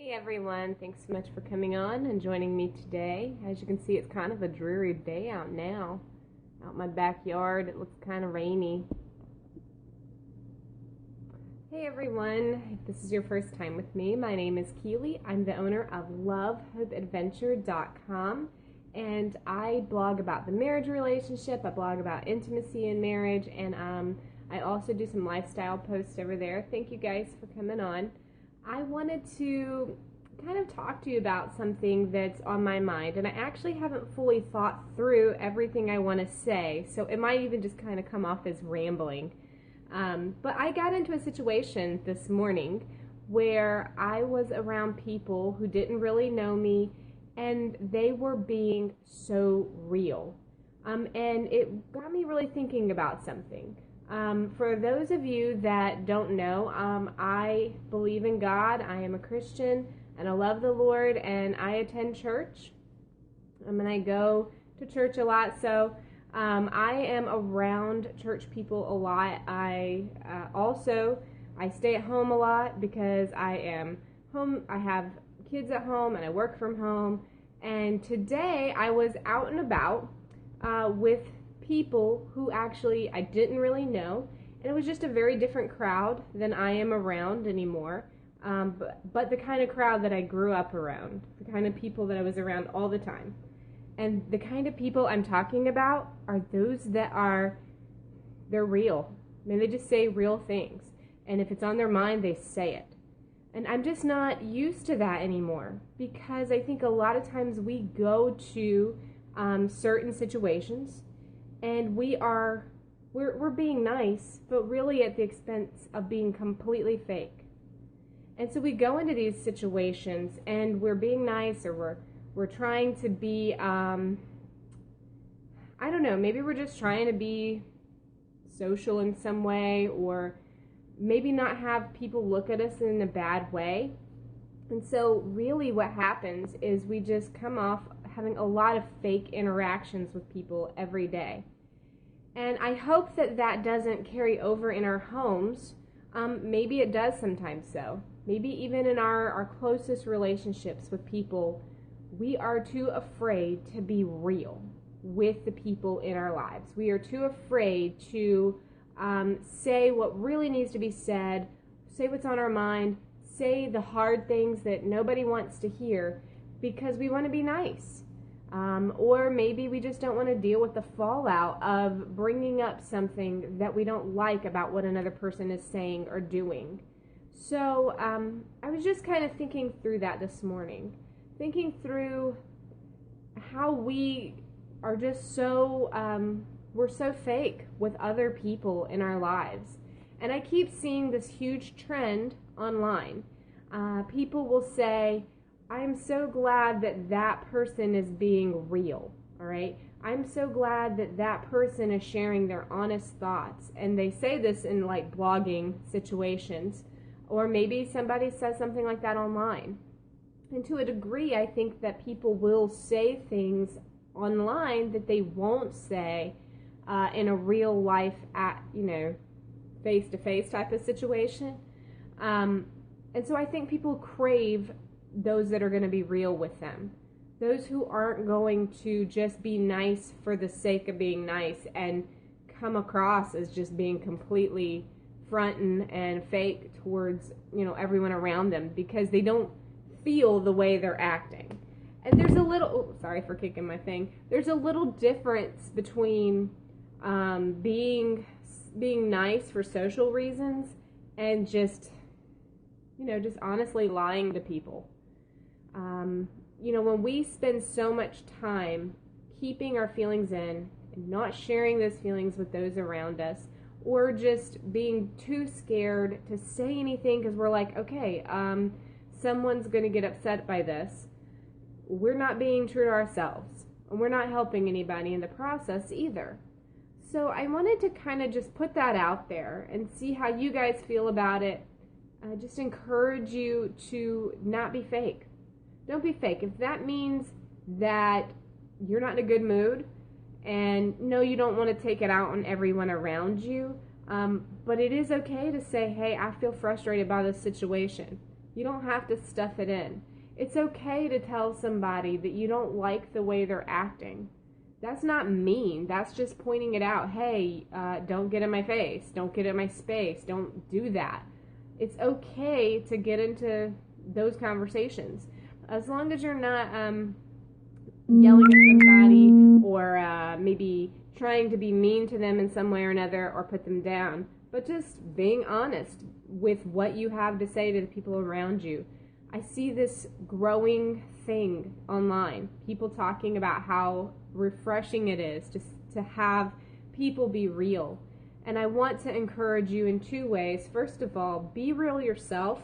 Hey everyone, thanks so much for coming on and joining me today. As you can see, it's kind of a dreary day out now. Out in my backyard, it looks kind of rainy. Hey everyone, if this is your first time with me, my name is Keely. I'm the owner of lovehopeadventure.com, and I blog about the marriage relationship, I blog about intimacy in marriage, and I also do some lifestyle posts over there. Thank you guys for coming on. I wanted to kind of talk to you about something that's on my mind, and I actually haven't fully thought through everything I want to say, so it might even just kind of come off as rambling. But I got into a situation this morning where I was around people who didn't really know me, and they were being so real. And it got me really thinking about something. For those of you that don't know, I believe in God, I am a Christian, and I love the Lord, and I attend church, and I go to church a lot, so I am around church people a lot. I stay at home a lot because I am home, I have kids at home, and I work from home, and today I was out and about with people who actually I didn't really know, and it was just a very different crowd than I am around anymore, but the kind of crowd that I grew up around, the kind of people that I was around all the time. And the kind of people I'm talking about are those that they're real. I mean, they just say real things, and if it's on their mind, they say it. And I'm just not used to that anymore, because I think a lot of times we go to certain situations and we're being nice, but really at the expense of being completely fake. And so we go into these situations and we're being nice, or we're trying to be, I don't know, maybe we're just trying to be social in some way, or maybe not have people look at us in a bad way. And so really what happens is we just come off having a lot of fake interactions with people every day. And I hope that that doesn't carry over in our homes. Maybe it does sometimes so. Maybe even in our closest relationships with people, we are too afraid to be real with the people in our lives. We are too afraid to say what really needs to be said, say what's on our mind, say the hard things that nobody wants to hear, because we want to be nice. Or maybe we just don't want to deal with the fallout of bringing up something that we don't like about what another person is saying or doing. So I was just kind of thinking through that this morning, thinking through how we are just so, we're so fake with other people in our lives. And I keep seeing this huge trend online. People will say, I'm so glad that that person is being real, all right? I'm so glad that that person is sharing their honest thoughts. And they say this in like blogging situations, or maybe somebody says something like that online. And to a degree, I think that people will say things online that they won't say in a real life, face-to-face type of situation. And so I think people crave those that are going to be real with them. Those who aren't going to just be nice for the sake of being nice and come across as just being completely frontin' and fake towards, everyone around them, because they don't feel the way they're acting. And there's a little, sorry for kicking my thing, there's a little difference between being nice for social reasons and just honestly lying to people. When we spend so much time keeping our feelings in and not sharing those feelings with those around us, or just being too scared to say anything because we're like, okay, someone's going to get upset by this, we're not being true to ourselves, and we're not helping anybody in the process either. So I wanted to kind of just put that out there and see how you guys feel about it. Just encourage you to not be fake. Don't be fake. If that means that you're not in a good mood, and no, you don't want to take it out on everyone around you, but it is okay to say, hey, I feel frustrated by this situation. You don't have to stuff it in. It's okay to tell somebody that you don't like the way they're acting. That's not mean. That's just pointing it out. Hey, don't get in my face. Don't get in my space. Don't do that. It's okay to get into those conversations. As long as you're not yelling at somebody or maybe trying to be mean to them in some way or another or put them down, but just being honest with what you have to say to the people around you. I see this growing thing online, people talking about how refreshing it is to have people be real. And I want to encourage you in two ways. First of all, be real yourself.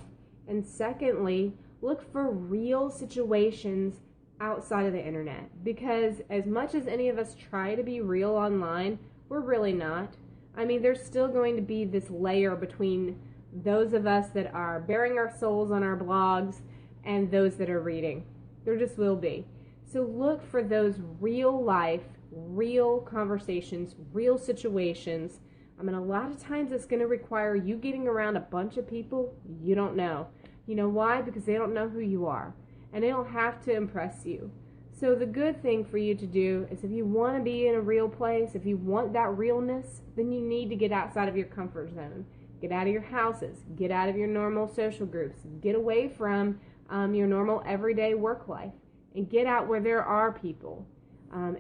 And secondly, look for real situations outside of the internet. Because as much as any of us try to be real online, we're really not. I mean, there's still going to be this layer between those of us that are bearing our souls on our blogs and those that are reading. There just will be. So look for those real life, real conversations, real situations. I mean, a lot of times it's going to require you getting around a bunch of people you don't know. You know why? Because they don't know who you are. And they don't have to impress you. So the good thing for you to do is if you want to be in a real place, if you want that realness, then you need to get outside of your comfort zone. Get out of your houses. Get out of your normal social groups. Get away from your normal everyday work life. And get out where there are people.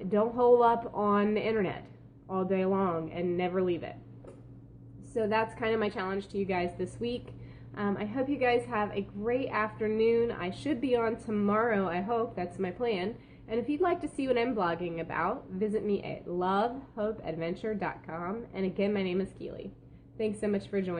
Don't hole up on the internet all day long and never leave it. So that's kind of my challenge to you guys this week. I hope you guys have a great afternoon. I should be on tomorrow, I hope. That's my plan. And if you'd like to see what I'm blogging about, visit me at lovehopeadventure.com. And again, my name is Keely. Thanks so much for joining.